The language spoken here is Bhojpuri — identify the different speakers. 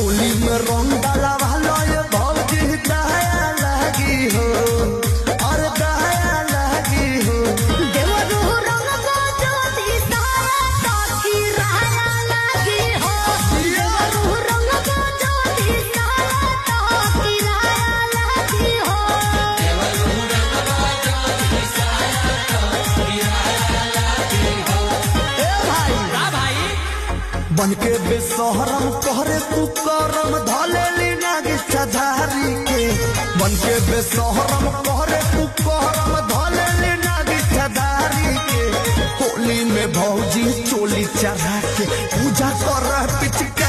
Speaker 1: होली में रंग डाला वाला ये भौजी दया लगी हो और दया लगी हो।
Speaker 2: देवरू रंग को ज्योति सारा साथी रहना लगी हो। देवरू रंग को ज्योति सारा साथी रहना लगी हो।
Speaker 3: देवरू रंग को ज्योति सारा साथी रहना लगी हो।
Speaker 1: ए भाई
Speaker 3: का भाई
Speaker 1: बन के बेसहरम कहरे तू करम धलेली नागिछधारी के। बन के बेसहरम कहरे तू करम धलेली नागिछधारी के। होली में भौजी चोली चढ़ा के पूजा कर पिचकारी